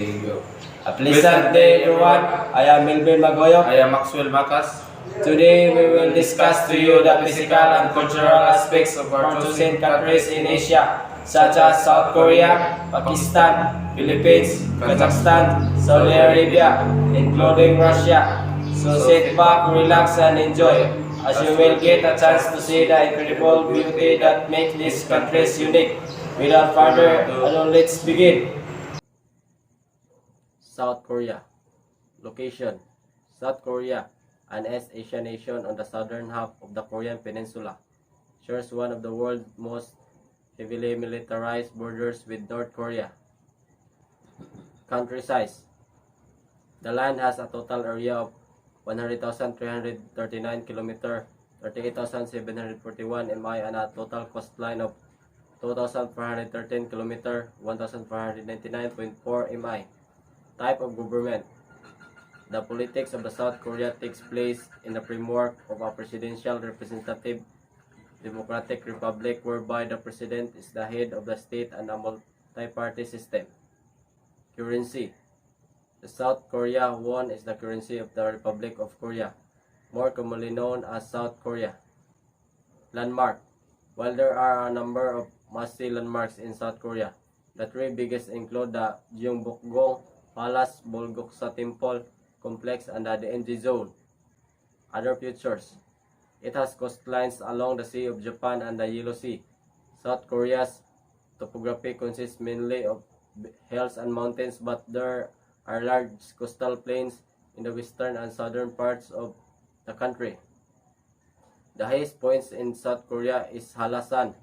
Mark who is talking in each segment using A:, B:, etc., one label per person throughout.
A: A pleasant day, everyone. I am Milvin Magoyo.
B: I am Maxwell Macas.
A: Today, we will discuss to you the physical and cultural aspects of our chosen countries in Asia, such as South Korea, Pakistan, Philippines, Kazakhstan, Saudi Arabia, including Russia. So sit back, relax, and enjoy, as you will get a chance to see the incredible beauty that makes these countries unique. Without further ado, let's begin. South Korea. Location: South Korea, an East Asian nation on the southern half of the Korean peninsula, shares one of the world's most heavily militarized borders with North Korea. Country size: the land has a total area of 100,339 km, 38,741 mi, and a total coastline of 2,413 km, 1,499.4 mi. Type of government: the politics of the South Korea takes place in the framework of a presidential representative democratic republic whereby the president is the head of the state and a multi-party system. Currency: the South Korea won is the currency of the Republic of Korea, more commonly known as South Korea. Landmark: while there are a number of must-see landmarks in South Korea, the three biggest include the Gyeongbokgung Palace, Bulguksa Temple Complex, and the DMZ Zone. Other features: it has coastlines along the Sea of Japan and the Yellow Sea. South Korea's topography consists mainly of hills and mountains, but there are large coastal plains in the western and southern parts of the country. The highest points in South Korea is Halasan,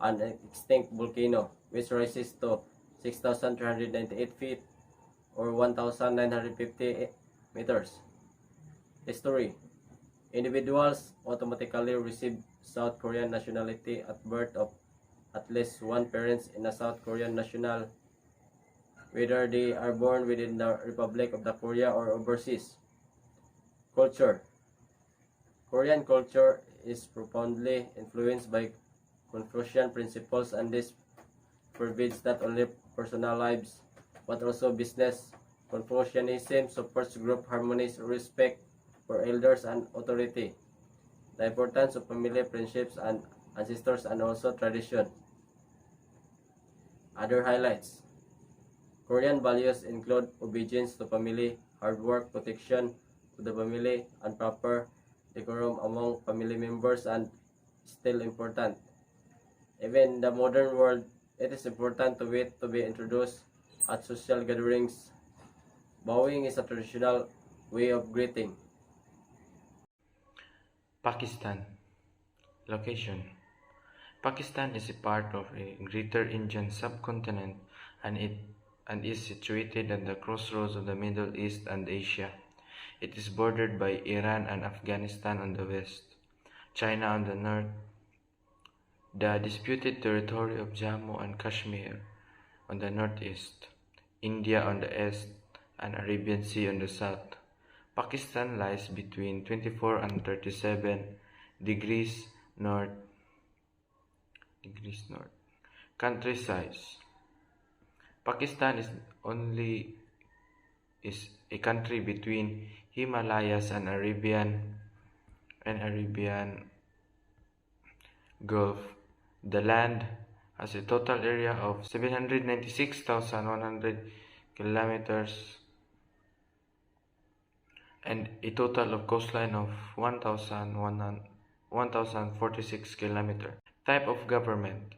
A: an extinct volcano, which rises to 6,398 feet or 1,950 meters. History: individuals automatically receive South Korean nationality at birth of at least one parent in a South Korean national, whether they are born within the Republic of the Korea or overseas. Culture: Korean culture is profoundly influenced by Confucian principles, and this pervades not only personal lives but also business. Confucianism supports group harmony, respect for elders and authority, the importance of family friendships and ancestors, and also tradition. Other highlights: Korean values include obedience to family, hard work, protection to the family, and proper decorum among family members, and still important. Even in the modern world, it is important to wait to be introduced at social gatherings. Bowing is a traditional way of greeting.
C: Pakistan. Location: Pakistan is a part of a greater Indian subcontinent and is situated at the crossroads of the Middle East and Asia. It is bordered by Iran and Afghanistan on the west, China on the north, the disputed territory of Jammu and Kashmir on the northeast, India on the east, and Arabian Sea on the south. Pakistan lies between 24 and 37 degrees north. Country size: Pakistan is a country between Himalayas and Arabian Gulf. The land has a total area of 796,100 kilometers and a total of coastline of 1,046 kilometers. Type of government: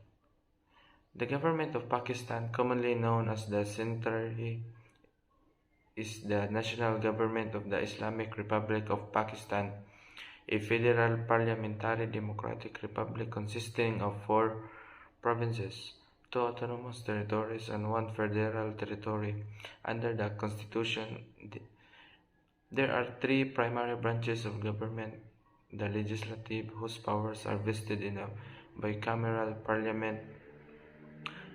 C: the government of Pakistan, commonly known as the Centrally, is the national government of the Islamic Republic of Pakistan, a federal parliamentary democratic republic consisting of 4 provinces, 2 autonomous territories, and 1 federal territory. Under the constitution, there are 3 primary branches of government: the legislative, whose powers are vested in a bicameral parliament;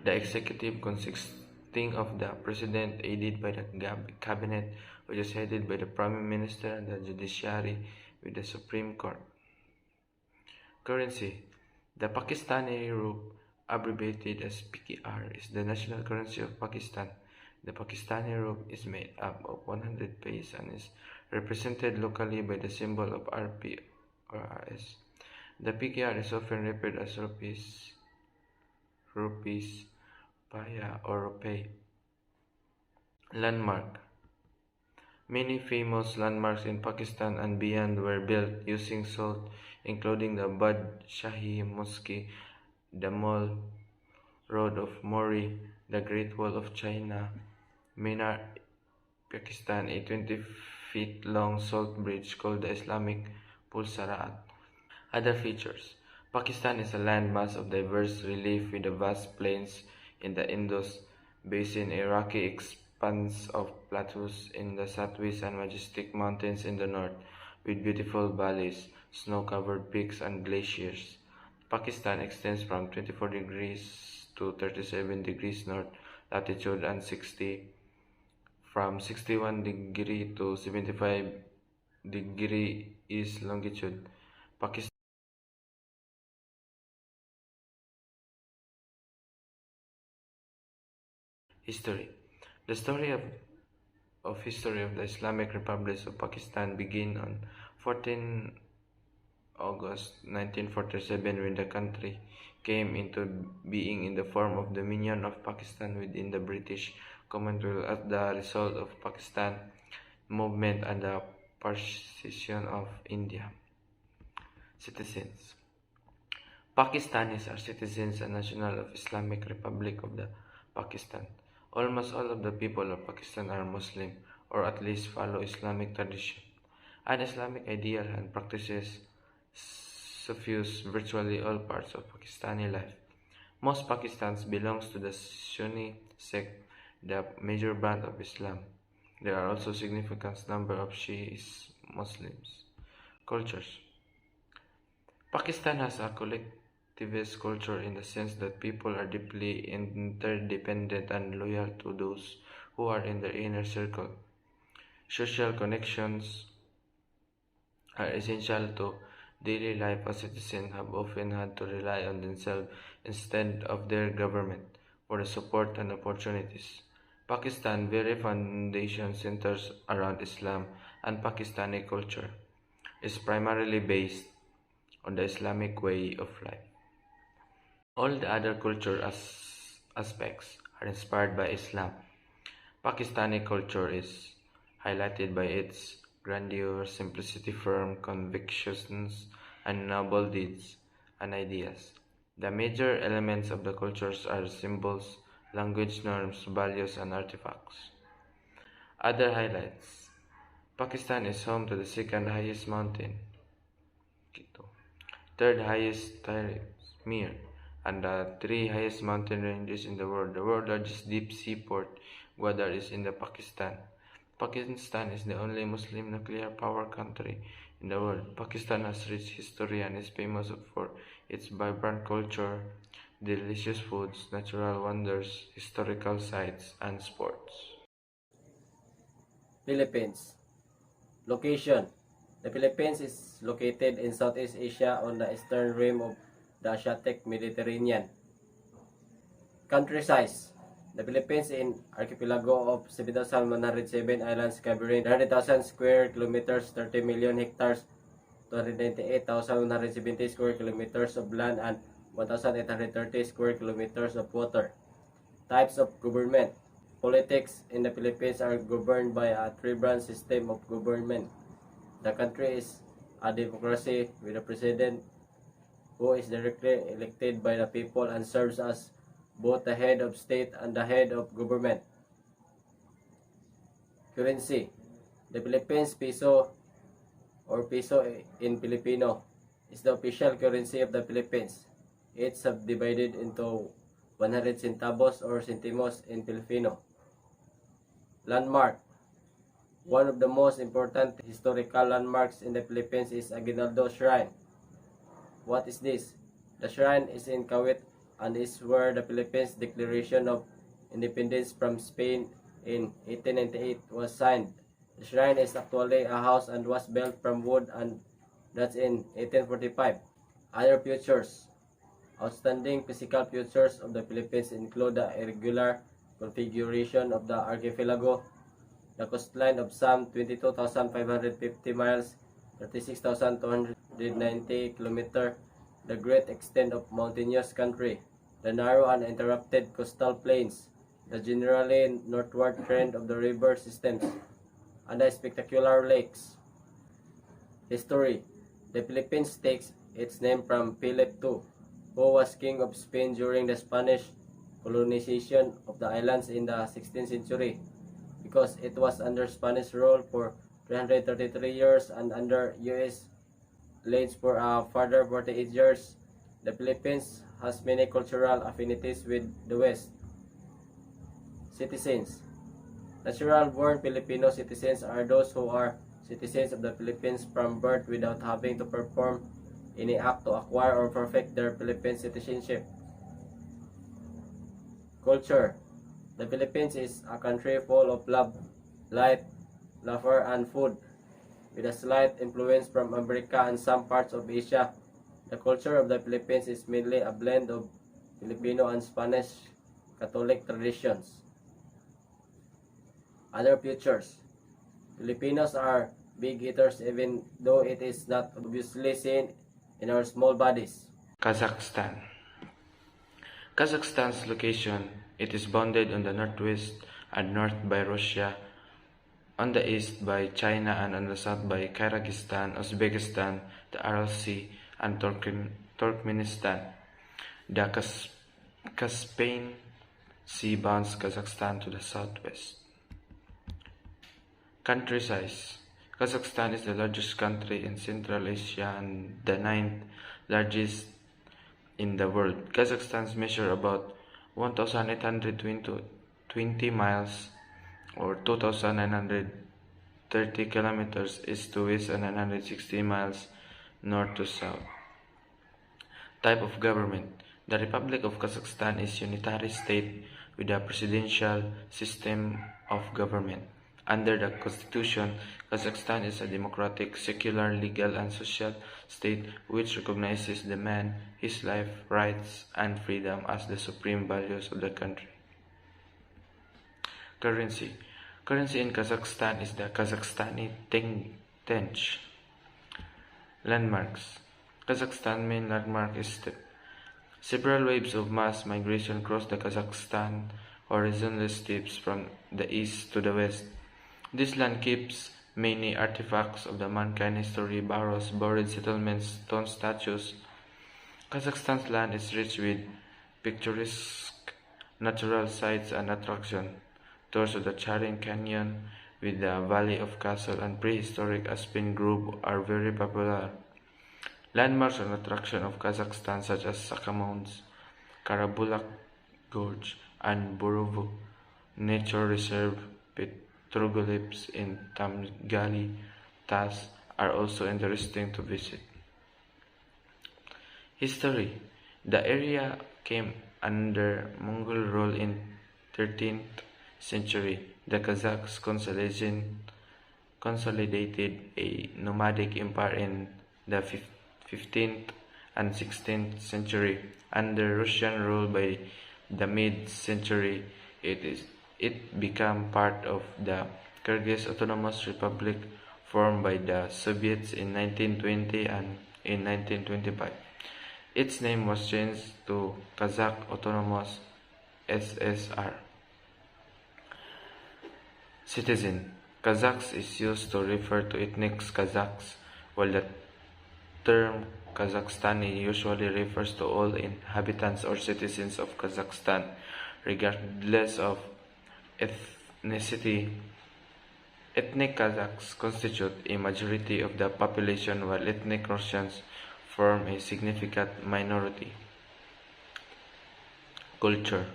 C: the executive, consisting of the president aided by the cabinet, which is headed by the prime minister; and the judiciary, with the Supreme Court. Currency: the Pakistani rupee, abbreviated as PKR, is the national currency of Pakistan. The Pakistani rupee is made up of 100 paise and is represented locally by the symbol of Rp or Rs. The PKR is often referred as rupees, paya, or rupee. Landmark. Many famous landmarks in Pakistan and beyond were built using salt, including the Shahi Mosque, the Mall Road of Mori, the Great Wall of China, Minar, Pakistan, a 20 feet long salt bridge called the Islamic Pulsaraat. Other features. Pakistan is a landmass of diverse relief with the vast plains in the Indus Basin, a rocky expanse of plateaus in the southwest and majestic mountains in the north, with beautiful valleys, snow-covered peaks and glaciers. Pakistan extends from 24 degrees to 37 degrees north latitude and from 61 degree to 75 degree east longitude. Pakistan History. The history of the Islamic Republic of Pakistan begin on 14 August 1947 when the country came into being in the form of Dominion of Pakistan within the British Commonwealth as the result of Pakistan movement and the partition of India. Citizens. Pakistanis are citizens and national of Islamic Republic of the Pakistan. Almost all of the people of Pakistan are Muslim or at least follow Islamic tradition. An Islamic ideal and practices suffuse virtually all parts of Pakistani life. Most Pakistans belongs to the Sunni sect, the major brand of Islam. There are also significant number of Shiite Muslims. Cultures. Pakistan has a collectivist culture in the sense that people are deeply interdependent and loyal to those who are in their inner circle. Social connections are essential to daily life as citizens have often had to rely on themselves instead of their government for the support and opportunities. Pakistan's very foundation centers around Islam and Pakistani culture is primarily based on the Islamic way of life. All the other culture aspects are inspired by Islam. Pakistani culture is highlighted by its grandeur, simplicity, firm convictions, and noble deeds and ideas. The major elements of the cultures are symbols, language norms, values, and artifacts. Other highlights. Pakistan is home to the second highest mountain, Quito, third highest Mir, and the three highest mountain ranges in the world. The world's largest deep sea port, Gwadar, is in the Pakistan. Pakistan is the only Muslim nuclear power country in the world. Pakistan has rich history and is famous for its vibrant culture, delicious foods, natural wonders, historical sites, and sports.
A: Philippines. Location. The Philippines is located in Southeast Asia on the eastern rim of the Asiatic Mediterranean. Country size. The Philippines is an archipelago of 7,107 islands covering 100,000 square kilometers, 30 million hectares, 298,170 square kilometers of land, and 1,830 square kilometers of water. Types of government. Politics in the Philippines are governed by a three-branch system of government. The country is a democracy with a president who is directly elected by the people and serves as both the head of state and the head of government. Currency. The Philippines peso or peso in Filipino is the official currency of the Philippines. It's subdivided into 100 centavos or centimos in Filipino. Landmark. One of the most important historical landmarks in the Philippines is Aguinaldo Shrine. What is this? The shrine is in Kawit and is where the Philippines Declaration of Independence from Spain in 1898 was signed. The shrine is actually a house and was built from wood, and that's in 1845. Other features. Outstanding physical features of the Philippines include the irregular configuration of the archipelago, the coastline of some 22,550 miles, 36,290 kilometers, the great extent of mountainous country, the narrow and interrupted coastal plains, the generally northward trend of the river systems, and the spectacular lakes. History. The Philippines takes its name from Philip II, who was king of Spain during the Spanish colonization of the islands in the 16th century. Because it was under Spanish rule for 333 years and under U.S. lands for a further 48 years, the Philippines has many cultural affinities with the West. Citizens. Natural-born Filipino citizens are those who are citizens of the Philippines from birth without having to perform any act to acquire or perfect their Philippine citizenship. Culture. The Philippines is a country full of love, light, laughter, and food, with a slight influence from America and some parts of Asia. The culture of the Philippines is mainly a blend of Filipino and Spanish Catholic traditions. Other features. Filipinos are big eaters even though it is not obviously seen in our small bodies.
C: Kazakhstan. Kazakhstan's location, it is bounded on the northwest and north by Russia, on the east by China, and on the south by Kyrgyzstan, Uzbekistan, the Aral Sea, and Turkmenistan. The Caspian Sea bounds Kazakhstan to the southwest. Country size. Kazakhstan is the largest country in Central Asia and the ninth largest in the world. Kazakhstan measures about 1,820 miles or 2,930 kilometers east to west and 960 miles north to south. Type of government. The Republic of Kazakhstan is a unitary state with a presidential system of government. Under the constitution, Kazakhstan is a democratic, secular, legal, and social state which recognizes the man, his life, rights, and freedom as the supreme values of the country. Currency. Currency in Kazakhstan is the Kazakhstani tenge. Landmarks. Kazakhstan main landmark is steppe. Several waves of mass migration cross the Kazakhstan horizontal steppes from the east to the west. This land keeps many artifacts of the mankind history, barrows, buried settlements, stone statues. Kazakhstan's land is rich with picturesque natural sites and attractions. Tours of the Charin Canyon with the Valley of Castle and prehistoric Aspen Grove are very popular. Landmarks and attractions of Kazakhstan such as Sakha Mounds, Karabulak Gorge, and Borovo Nature Reserve, petroglyphs in Tamgali Tass are also interesting to visit. History. The area came under Mongol rule in 13th century. The Kazakhs consolidated a nomadic empire in the 15th and 16th century. Under Russian rule by the mid-century, it became part of the Kyrgyz Autonomous Republic formed by the Soviets in 1920 and in 1925. Its name was changed to Kazakh Autonomous SSR. Citizen. Kazakhs is used to refer to ethnic Kazakhs, while the term Kazakhstani usually refers to all inhabitants or citizens of Kazakhstan, regardless of ethnicity. Ethnic Kazakhs constitute a majority of the population, while ethnic Russians form a significant minority. Culture.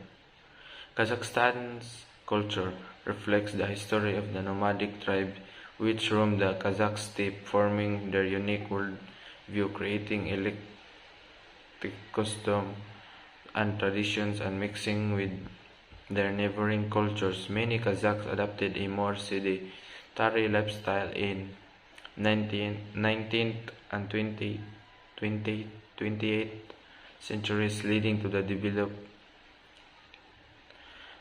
C: Kazakhstan's culture reflects the history of the nomadic tribes which roam the Kazakh steppe, forming their unique worldview, creating eclectic customs and traditions and mixing with their neighboring cultures. Many Kazakhs adopted a more sedentary lifestyle in 19th and 28th centuries, leading to the development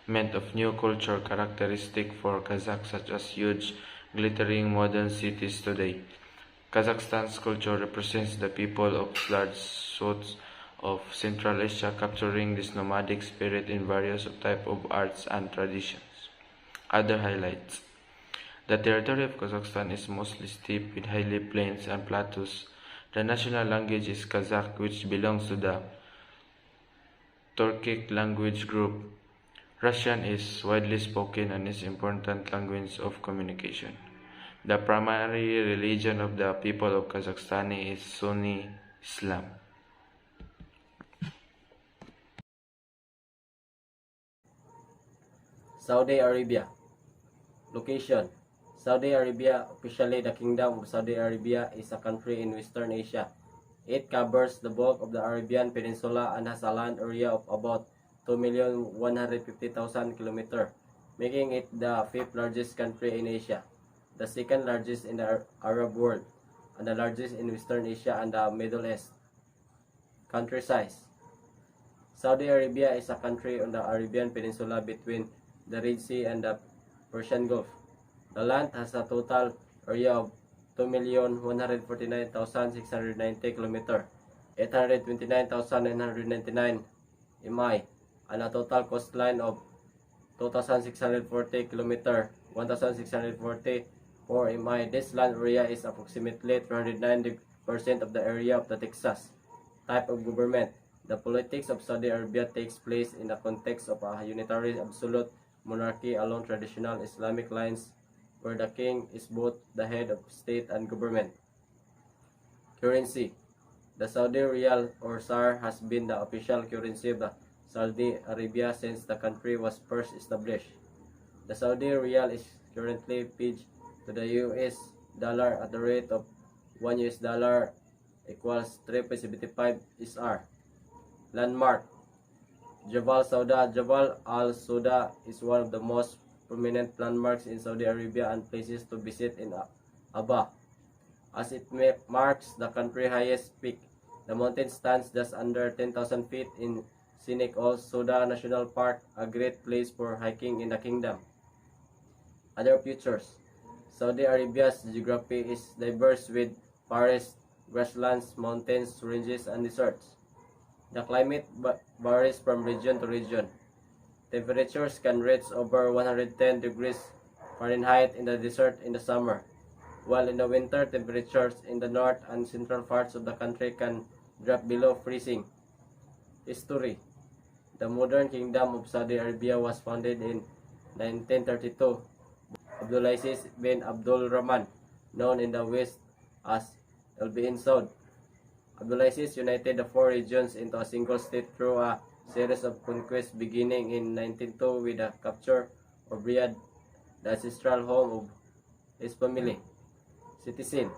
C: development of new culture characteristic for Kazakhs such as huge, glittering modern cities today. Kazakhstan's culture represents the people of large swaths of Central Asia, capturing this nomadic spirit in various types of arts and traditions. Other highlights. The territory of Kazakhstan is mostly steep with highly plains and plateaus. The national language is Kazakh, which belongs to the Turkic language group. Russian is widely spoken and is an important language of communication. The primary religion of the people of Kazakhstan is Sunni Islam.
A: Saudi Arabia. Location. Saudi Arabia, officially the Kingdom of Saudi Arabia, is a country in Western Asia. It covers the bulk of the Arabian Peninsula and has a land area of about 2,150,000 km, making it the fifth largest country in Asia, the second largest in the Arab world, and the largest in Western Asia and the Middle East. Country size. Saudi Arabia is a country on the Arabian Peninsula between the Red Sea and the Persian Gulf. The land has a total area of 2,149,690 km, 829,999 mi, and a total coastline of 2,640 km, 1,644 mi. This land area is approximately 390% of the area of the Texas. Type of government. The politics of Saudi Arabia takes place in the context of a unitary absolute monarchy along traditional Islamic lines, where the king is both the head of state and government. Currency. The Saudi Riyal or SAR has been the official currency of Saudi Arabia since the country was first established. The Saudi Riyal is currently pegged to the US dollar at the rate of $1 equals 3.75 SR. Landmark. Jabal Sauda. Jabal Al Sauda is one of the most prominent landmarks in Saudi Arabia and places to visit in Abba, as it marks the country's highest peak. The mountain stands just under 10,000 feet in scenic Al Sauda National Park, a great place for hiking in the kingdom. Other features. Saudi Arabia's geography is diverse with forests, grasslands, mountains, ranges, and deserts. The climate varies from region to region. Temperatures can reach over 110 degrees Fahrenheit in the desert in the summer, while in the winter temperatures in the north and central parts of the country can drop below freezing. History. The modern Kingdom of Saudi Arabia was founded in 1932. Abdulaziz bin Abdul Rahman, known in the West as Ibn Saud. Abdulaziz united the four regions into a single state through a series of conquests beginning in 1902 with the capture of Riyadh, the ancestral home of his family. Citizen.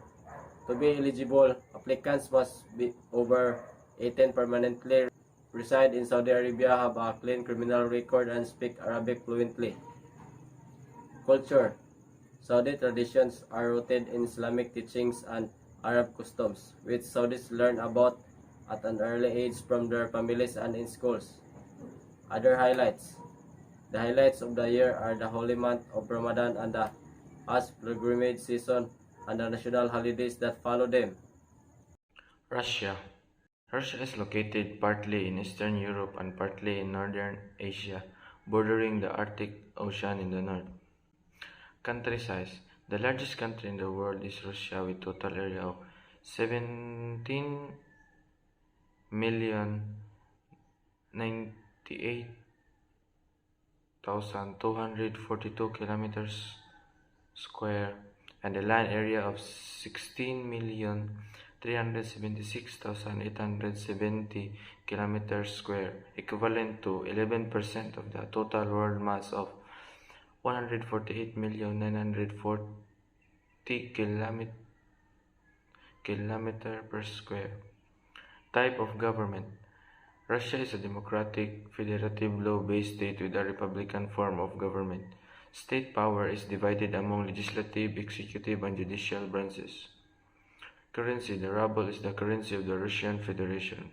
A: To be eligible, applicants must be over 18, permanently reside in Saudi Arabia, have a clean criminal record, and speak Arabic fluently. Culture. Saudi traditions are rooted in Islamic teachings and Arab customs, which Saudis learn about at an early age from their families and in schools. Other highlights. The highlights of the year are the holy month of Ramadan and the Hajj pilgrimage season and the national holidays that follow them.
C: Russia. Russia is located partly in Eastern Europe and partly in Northern Asia, bordering the Arctic Ocean in the north. Country size. The largest country in the world is Russia with total area of 17,098,242 kilometers square and a land area of 16,376,870 kilometers square, equivalent to 11% of the total world mass of 148,940 kilometer per square. Type of government. Russia is a democratic, federative, law-based state with a republican form of government. State power is divided among legislative, executive, and judicial branches. Currency. The ruble is the currency of the Russian Federation.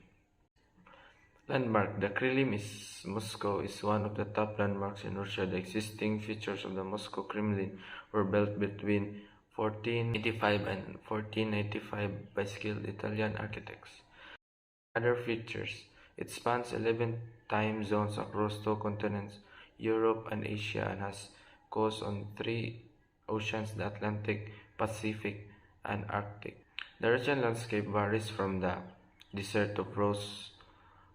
C: Landmark. The Kremlin is Moscow is one of the top landmarks in Russia. The existing features of the Moscow Kremlin were built between 1485 and 1495 by skilled Italian architects. Other features: it spans 11 time zones across two continents, Europe and Asia, and has coasts on three oceans: the Atlantic, Pacific, and Arctic. The Russian landscape varies from the desert of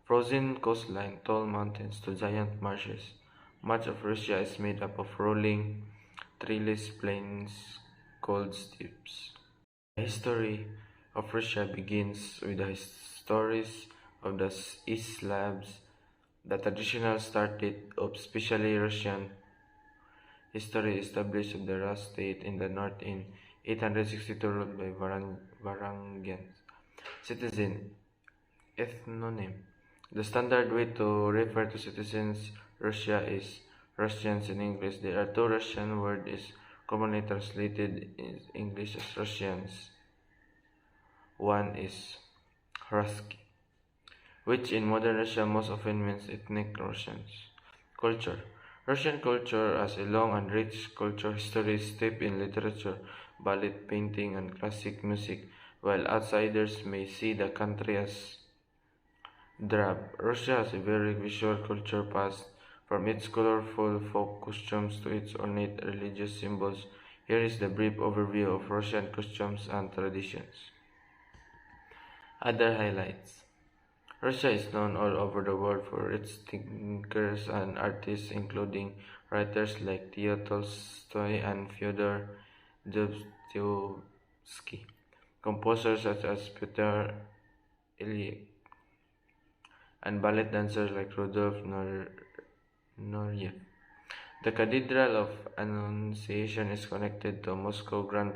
C: frozen coastline, tall mountains to giant marshes. Much of Russia is made up of rolling, treeless plains called steppes. The history of Russia begins with the stories of the East Slavs, the traditional start date of especially Russian history established of the Rus state in the north in 862 ruled by Varangians. Citizen ethnonym. The standard way to refer to citizens Russia is Russians in English. There are two Russian words is commonly translated in English as Russians. One is Ruski, which in modern Russia most often means ethnic Russians. Culture. Russian culture has a long and rich cultural history steeped in literature, ballet, painting, and classic music, while outsiders may see the country as drab. Russia has a very visual culture past, from its colorful folk costumes to its ornate religious symbols. Here is the brief overview of Russian costumes and traditions. Other highlights. Russia is known all over the world for its thinkers and artists, including writers like Leo Tolstoy and Fyodor Dostoevsky, composers such as Peter Ilyich, and ballet dancers like Rudolf Nureyev. The Cathedral of Annunciation is connected to Moscow Grand